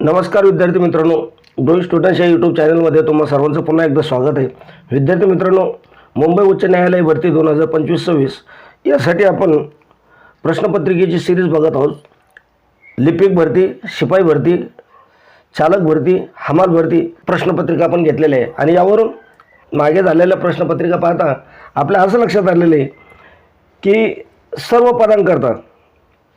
नमस्कार विद्यार्थी मित्रांनो, डोई स्टुडंट्स या यूट्यूब चॅनलमध्ये तुम्हा सर्वांचं पुन्हा एकदा स्वागत आहे. विद्यार्थी मित्रांनो, मुंबई उच्च न्यायालय भरती 2025-26 यासाठी आपण प्रश्नपत्रिकेची सिरीज बघत आहोत. लिपिक भरती, शिपाई भरती, चालक भरती, हमाल भरती प्रश्नपत्रिका आपण घेतलेल्या आहे आणि यावरून मागे झालेल्या प्रश्नपत्रिका पाहता आपल्या असं लक्षात आलेलं आहे की सर्व पदांकरता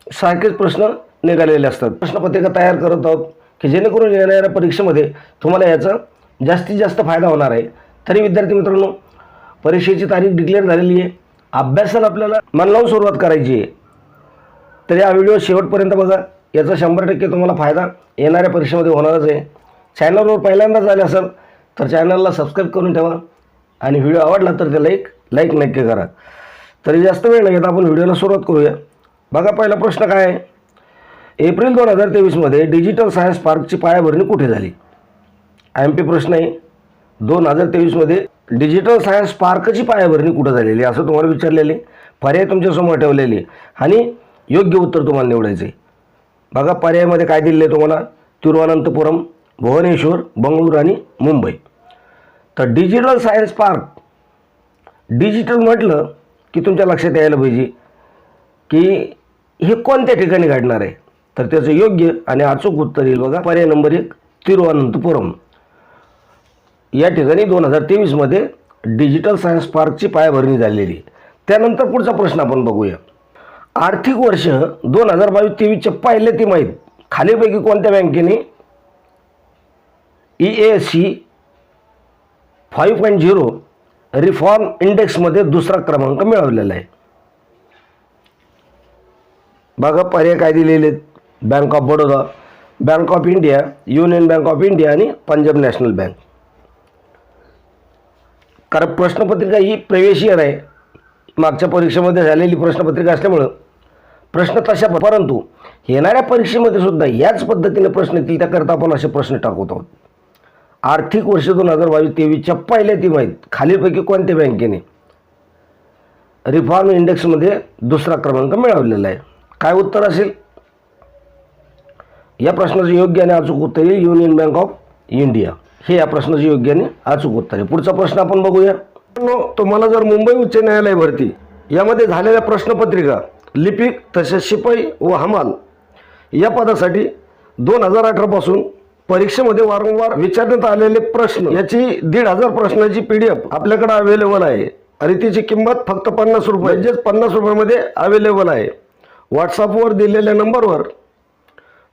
सारखेच प्रश्न निघालेले असतात. प्रश्नपत्रिका तयार करत आहोत की जेणेकरून येणाऱ्या परीक्षेमध्ये तुम्हाला याचा जास्तीत जास्त फायदा होणार आहे. तरी विद्यार्थी मित्रांनो, परीक्षेची तारीख डिक्लेअर झालेली आहे. अभ्यासाला आपल्याला मन लावून सुरुवात करायची आहे. तर या व्हिडिओ शेवटपर्यंत बघा. याचा 100% तुम्हाला फायदा येणाऱ्या परीक्षेमध्ये होणारच आहे. चॅनलवर पहिल्यांदाच आले असाल तर चॅनलला सबस्क्राईब करून ठेवा आणि व्हिडिओ आवडला तर त्याला एक लाईक नक्की करा. तरी जास्त वेळ नाही घेता आपण व्हिडिओला सुरुवात करूया. बघा, पहिला प्रश्न काय आहे. एप्रिल 2023 डिजिटल सायन्स पार्कची पायाभरणी कुठे झाली? MP प्रश्न आहे. 2023 डिजिटल सायन्स पार्कची पायाभरणी कुठे झालेली असं तुम्हाला विचारलेले. पर्याय तुमच्यासमोर ठेवलेले आणि योग्य उत्तर तुम्हाला निवडायचे. बघा, पर्यायामध्ये काय दिले तुम्हाला? तिरुवनंतपुरम, भुवनेश्वर, बंगळूर आणि मुंबई. तर डिजिटल सायन्स पार्क, डिजिटल म्हटलं की तुमच्या लक्षात यायला पाहिजे की हे कोणत्या ठिकाणी घडणार आहे. तर त्याचं योग्य आणि अचूक उत्तर येईल बघा, पर्याय नंबर 1 तिरुवनंतपुरम या ठिकाणी 2023 डिजिटल सायन्स पार्कची पायाभरणी झालेली. त्यानंतर पुढचा प्रश्न आपण बघूया. आर्थिक वर्ष 2022-23च्या पहिले तिमाहीत खालीलपैकी कोणत्या बँकेने EAC 5.0 रिफॉर्म इंडेक्समध्ये दुसरा क्रमांक मिळवलेला आहे? बघा, पर्याय काय दिलेले आहेत? Bank of Baroda, bank of India, union bank of India आणि पंजाब नॅशनल बँक. कारण प्रश्नपत्रिका ही प्रिव्हियस आहे. मागच्या परीक्षेमध्ये झालेली प्रश्नपत्रिका असल्यामुळं प्रश्न तशा, परंतु येणाऱ्या परीक्षेमध्ये सुद्धा याच पद्धतीने प्रश्न येतील. त्याकरता आपण असे प्रश्न टाकत आहोत. आर्थिक वर्ष 2022-23च्या पहिल्या तिमाहीत खालीलपैकी कोणत्या बँकेने रिफॉर्म इंडेक्समध्ये दुसरा क्रमांक मिळवलेला आहे? काय उत्तर असेल? या प्रश्नाचं योग्य आणि अचूक उत्तर येईल युनियन बँक ऑफ इंडिया. हे या प्रश्नाचं योग्य आणि अचूक उत्तर आहे. पुढचा प्रश्न आपण बघूया. तुम्हाला जर मुंबई उच्च न्यायालय भरती यामध्ये झालेल्या प्रश्नपत्रिका लिपिक तसेच शिपाई व हमाल या पदासाठी 2018 पासून परीक्षेमध्ये वारंवार विचारण्यात आलेले प्रश्न याची 1,500 प्रश्नाची PDF आपल्याकडे अवेलेबल आहे आणि तिची किंमत फक्त 50 रुपये, म्हणजेच 50 रुपयामध्ये अवेलेबल आहे. व्हॉट्सअपवर दिलेल्या नंबरवर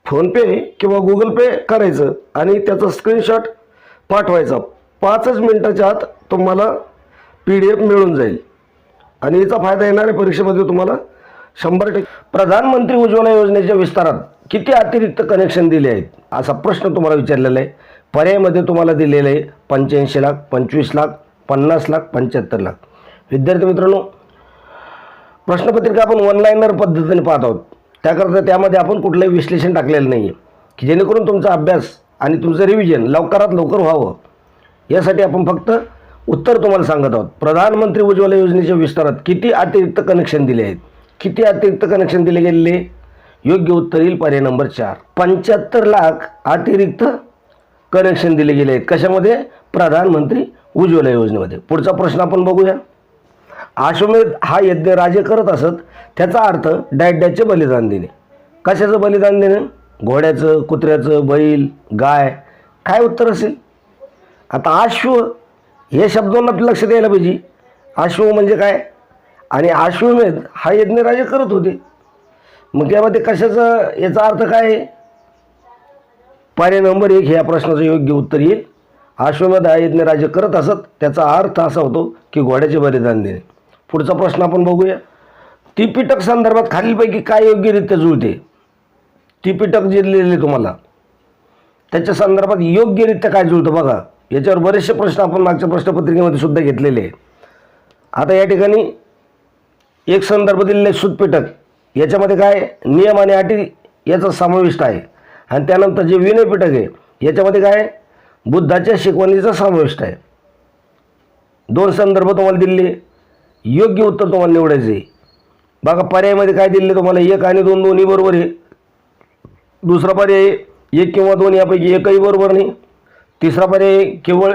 फोनपे किंवा गुगल पे करायचं आणि त्याचा स्क्रीनशॉट पाठवायचा. 5च मिनिटाच्या आत तुम्हाला PDF मिळून जाईल आणि याचा फायदा येणाऱ्या परीक्षेमध्ये तुम्हाला 100%. प्रधानमंत्री उज्ज्वला योजनेच्या विस्तारात किती अतिरिक्त कनेक्शन दिले आहेत असा प्रश्न तुम्हाला विचारलेला आहे. पर्यायामध्ये तुम्हाला दिलेलं आहे 85 लाख, 25 लाख, 50 लाख, 75 लाख. विद्यार्थी मित्रांनो, प्रश्नपत्रिका आपण ऑनलाईनर पद्धतीने पाहत आहोत. त्याकरता त्यामध्ये आपण कुठलंही विश्लेषण टाकलेलं नाही आहे की जेणेकरून तुमचा अभ्यास आणि तुमचं रिव्हिजन लवकरात लवकर व्हावं. यासाठी आपण फक्त उत्तर तुम्हाला सांगत आहोत. प्रधानमंत्री उज्ज्वला योजनेच्या विस्तारात किती अतिरिक्त कनेक्शन दिले आहेत? किती अतिरिक्त कनेक्शन दिले गेलेले? योग्य उत्तर येईल पर्याय नंबर 4. 75 लाख अतिरिक्त कनेक्शन दिले गेले आहेत. कशामध्ये? प्रधानमंत्री उज्ज्वला योजनेमध्ये. पुढचा प्रश्न आपण बघूया. अश्वमेध हा यज्ञ राजे करत असत, त्याचा अर्थ डॅडचे बलिदान देणे. कशाचं बलिदान देणे? घोड्याचं, कुत्र्याचं, बैल, गाय. काय उत्तर असेल? आता अश्व हे शब्दांना लक्षात यायला पाहिजे. अश्व म्हणजे काय आणि अश्वमेध हा यज्ञ राजे करत होते. मग त्यामध्ये कशाचं, याचा अर्थ काय आहे? पर्याय नंबर 1 हे या प्रश्नाचं योग्य उत्तर येईल. अश्वमेध हा यज्ञ राजे करत असत, त्याचा अर्थ असा होतो की घोड्याचे बलिदान देणे. पुढचा प्रश्न आपण बघूया. त्रिपिटक संदर्भात खालीलपैकी काय योग्यरित्या जुळते? त्रिपिटक जे लिहिलेले तुम्हाला त्याच्या संदर्भात योग्यरित्या काय जुळतं बघा. याच्यावर बरेचसे प्रश्न आपण मागच्या प्रश्नपत्रिकेमध्ये सुद्धा घेतलेले आहे. आता या ठिकाणी एक संदर्भ दिलेले सुतपिटक, याच्यामध्ये काय नियम आणि अटी याचा समाविष्ट आहे. आणि त्यानंतर जे विनय पिटक आहे याच्यामध्ये काय बुद्धाच्या शिकवणीचा समाविष्ट आहे. 2 संदर्भ तुम्हाला दिले. योग्य उत्तर तुम्हाला निवडायचे. बघा, पर्यायामध्ये काय दिले तुम्हाला? 1 आणि 2 दोन्ही बरोबर आहे. दुसरा पर्याय एक किंवा दोन यापैकी एकही बरोबर नाही. तिसरा पर्याय केवळ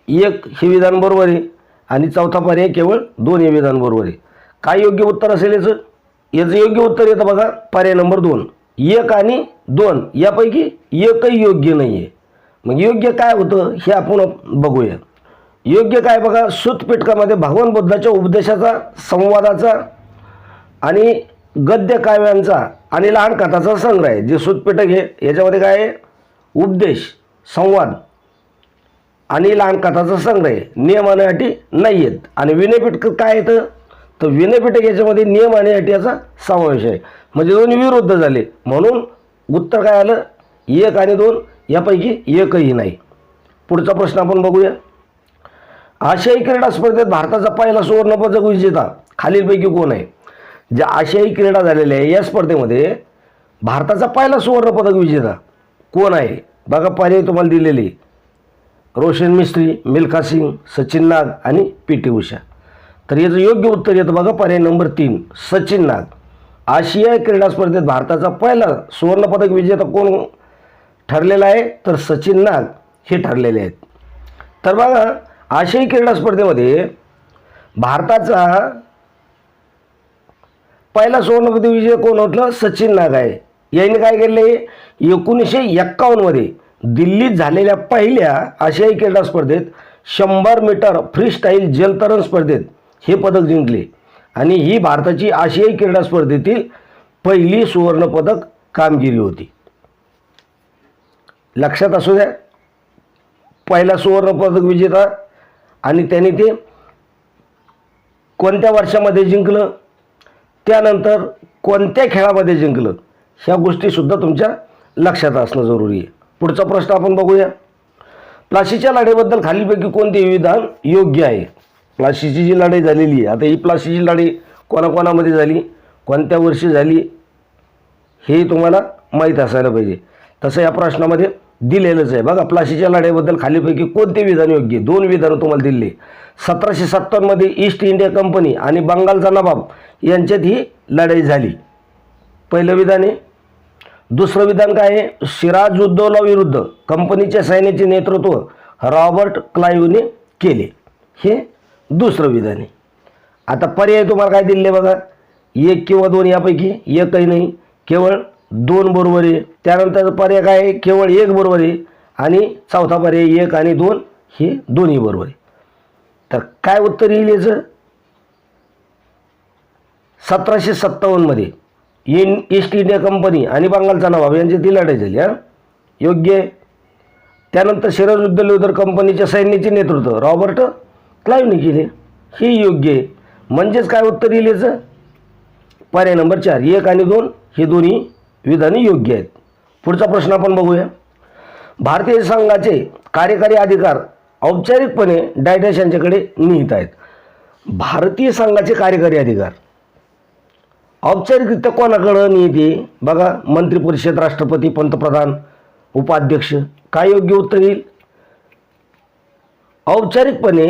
एक हे विधान बरोबर आहे आणि चौथा पर्याय केवळ दोन हे विधान बरोबर आहे. काय योग्य उत्तर असेल याचं? याचं योग्य उत्तर येतं बघा पर्याय नंबर 2. एक आणि दोन यापैकी एकही योग्य नाही आहे. मग योग्य काय होतं हे आपण बघूया. योग्य काय बघा, सूतपिटकामध्ये भगवान बुद्धाच्या उपदेशाचा, संवादाचा आणि गद्य काव्यांचा आणि लहान कथाचा संग्रह आहे. जे सूतपिटक आहे याच्यामध्ये काय आहे? उपदेश, संवाद आणि लहान कथाचा संग्रह आहे. नियम आणि अटी नाही आहेत. आणि विनयपिटक काय येतं? तर विनयपिटक याच्यामध्ये नियम आणि अटी याचा समावेश आहे. म्हणजे दोन्ही विरुद्ध झाले. म्हणून उत्तर काय आलं? एक आणि दोन यापैकी एकही नाही. पुढचा प्रश्न आपण बघूया. आशियाई क्रीडा स्पर्धेत भारताचा पहिला सुवर्णपदक विजेता खालीलपैकी कोण आहे? ज्या आशियाई क्रीडा झालेल्या आहे या स्पर्धेमध्ये भारताचा पहिला सुवर्णपदक विजेता कोण आहे? बघा पर्याय तुम्हाला दिलेले: रोशन मिस्त्री, मिल्खा सिंग, सचिन नाग आणि पी.टी. उषा. तर याचं योग्य उत्तर येतं बघा पर्याय नंबर 3, सचिन नाग. आशियाई क्रीडा स्पर्धेत भारताचा पहिला सुवर्णपदक विजेता कोण ठरलेला आहे? तर सचिन नाग हे ठरलेले आहेत. तर बघा आशियाई क्रीडा स्पर्धेमध्ये भारताचा पहिला सुवर्णपदक विजय कोण होतं? सचिन नाग आहे. याने काय केले? 1951 मध्ये दिल्लीत झालेल्या पहिल्या आशियाई क्रीडा स्पर्धेत 100 मीटर फ्रीस्टाईल जलतरण स्पर्धेत हे पदक जिंकले आणि ही भारताची आशियाई क्रीडा स्पर्धेतील पहिली सुवर्णपदक कामगिरी होती. लक्षात असू द्या, पहिला सुवर्णपदक विजेता आणि त्याने ते कोणत्या वर्षामध्ये जिंकलं, त्यानंतर कोणत्या खेळामध्ये जिंकलं, ह्या गोष्टीसुद्धा तुमच्या लक्षात असणं जरुरी आहे. पुढचा प्रश्न आपण बघूया. प्लासीच्या लढाईबद्दल खालीलपैकी कोणते विधान योग्य आहे? प्लासीची जी लढाई झालेली आहे, आता ही प्लासीची लढाई कोणाकोणामध्ये झाली, कोणत्या वर्षी झाली, हे तुम्हाला माहीत असायला पाहिजे. तसं या प्रश्नामध्ये दिलेलंच आहे. बघा प्लासीच्या लढाईबद्दल खालीलपैकी कोणते विधान योग्य? 2 विधानं तुम्हाला दिले. 1757 मध्ये ईस्ट इंडिया कंपनी आणि बंगालचा नवाब यांच्यात ही लढाई झाली. पहिलं विधान आहे. दुसरं विधान काय आहे? सिराजुद्दौला विरुद्ध कंपनीच्या सैन्याचे नेतृत्व रॉबर्ट क्लाइव्हने केले. हे दुसरं विधान आहे. आता पर्याय तुम्हाला काय दिले बघा, एक किंवा दोन यापैकी एकही नाही, केवळ 2 बरोबर आहे. त्यानंतर पर्याय काय आहे? केवळ 1 बरोबर आहे आणि चौथा पर्याय 1 आणि 2 हे दोन्ही बरोबर आहे. तर काय उत्तर येईल याचं? 1757 मध्ये ईस्ट इंडिया कंपनी आणि बंगालचा नवाब यांच्यात लढाई झाली. योग्य आहे. त्यानंतर सिराजुद्दौला विरुद्ध कंपनीच्या सैन्याचे नेतृत्व रॉबर्ट क्लाइव्हने केले. हे योग्य आहे. म्हणजेच काय उत्तर येईल याचं? पर्याय नंबर 4, 1 आणि 2 हे दोन्ही विधाने योग्य आहेत. पुढचा प्रश्न आपण बघूया. भारतीय संघाचे कार्यकारी अधिकार औपचारिकपणे डॅश यांच्याकडे निहित आहेत. भारतीय संघाचे कार्यकारी अधिकार औपचारिकरित्या कोणाकडे निहित आहे? बघा मंत्रिपरिषद, राष्ट्रपती, पंतप्रधान, उपाध्यक्ष. काय योग्य उत्तर येईल? औपचारिकपणे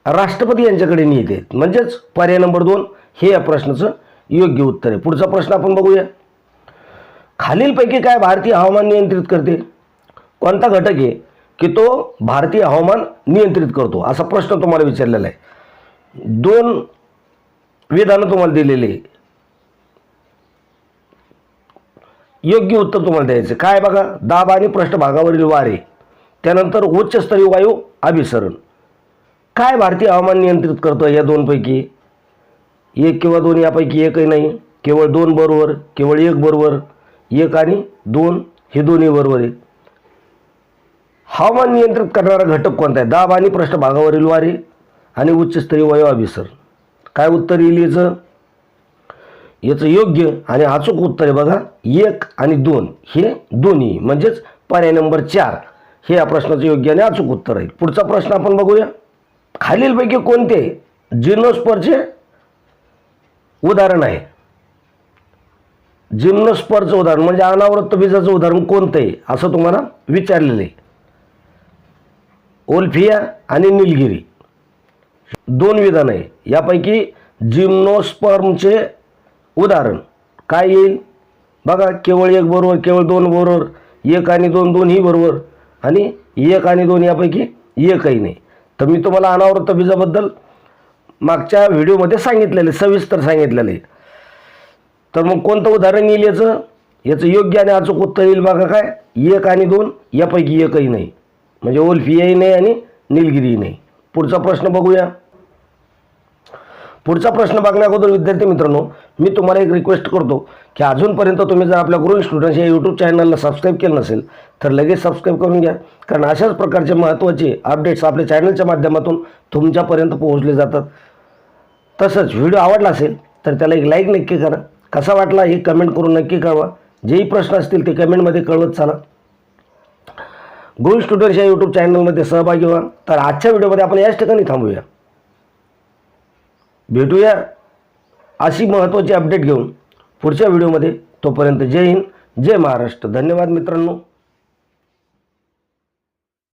राष्ट्रपती यांच्याकडे निहित आहेत. म्हणजेच पर्याय नंबर 2 हे या प्रश्नाचं योग्य उत्तर आहे. पुढचा प्रश्न आपण बघूया. खालीलपैकी काय भारतीय हवामान नियंत्रित करते? कोणता घटक आहे की तो भारतीय हवामान नियंत्रित करतो? असा प्रश्न तुम्हाला विचारलेला आहे. 2 विधानं तुम्हाला दिलेली. योग्य उत्तर तुम्हाला द्यायचं काय बघा, दाब आणि पृष्ठभागावरील वारे, त्यानंतर उच्चस्तरीय वायू अभिसरण. काय भारतीय हवामान नियंत्रित करतो या 2 पैकी? 1 किंवा 2 यापैकी एकही नाही, केवळ 2 बरोबर, केवळ 1 बरोबर, 1 आणि 2 हे दोन्ही बरोबर आहे. हवामान नियंत्रित करणारा घटक कोणता आहे? दाब आणि पृष्ठभागावरील वारे आणि उच्चस्तरीय वायू अभिसरण. काय उत्तर येईल याचं? याचं योग्य आणि अचूक उत्तर आहे बघा 1 आणि 2 हे दोन्ही, म्हणजेच पर्याय नंबर 4 हे या प्रश्नाचं योग्य आणि अचूक उत्तर आहे. पुढचा प्रश्न आपण बघूया. खालीलपैकी कोणते जिम्नोस्पर्मचे उदाहरण आहे? जिम्नोस्पर्मचं उदाहरण म्हणजे अनावृत्त बीजाचं उदाहरण कोणतं आहे असं तुम्हाला विचारलेलं आहे. ओल्फिया आणि निलगिरी 2 विधान आहे. यापैकी जिम्नोस्पर्मचे उदाहरण काय येईल? बघा केवळ 1 बरोबर, केवळ 2 बरोबर, 1 आणि 2 दोन्ही बरोबर आणि 1 आणि 2 यापैकी एकही नाही. तर मी तुम्हाला अनावर्त बीजाबद्दल मागच्या व्हिडिओमध्ये सांगितलेले, सविस्तर सांगितलेले. तर मग कोणतं उदाहरण येईल याचं योग्य आणि अचूक उत्तर येईल बघा काय, 1 आणि 2 यापैकी एकही नाही, म्हणजे ओल्फियाही नाही आणि निलगिरीही नाही. पुढचा प्रश्न बघूया. पुढचा प्रश्न बघण्याअगोदर विद्यार्थी मित्रांनो, मी तुम्हाला एक रिक्वेस्ट करतो की अजूनपर्यंत तुम्ही जर आपल्या ग्रोइंग स्टुडंट्स या यूट्यूब चॅनलला सबस्क्राईब केलं नसेल तर लगेच सबस्क्राईब करून घ्या, कारण अशाच प्रकारचे महत्त्वाचे अपडेट्स आपल्या चॅनलच्या माध्यमातून तुमच्यापर्यंत पोहोचले जातात. तसंच व्हिडिओ आवडला असेल तर त्याला एक लाईक नक्की करा. कसा वाटला हे कमेंट करून नक्की कळवा. जेही प्रश्न असतील ते कमेंटमध्ये कळवत चला. ग्रोइंग स्टुडंट्स या यूट्यूब चॅनलमध्ये सहभागी व्हा. तर आजच्या व्हिडिओमध्ये आपण याच ठिकाणी थांबूया. भेटूया अशी महत्त्वाची अपडेट घेऊन पुढच्या व्हिडिओमध्ये. तोपर्यंत जय हिंद, जय महाराष्ट्र. धन्यवाद मित्रांनो.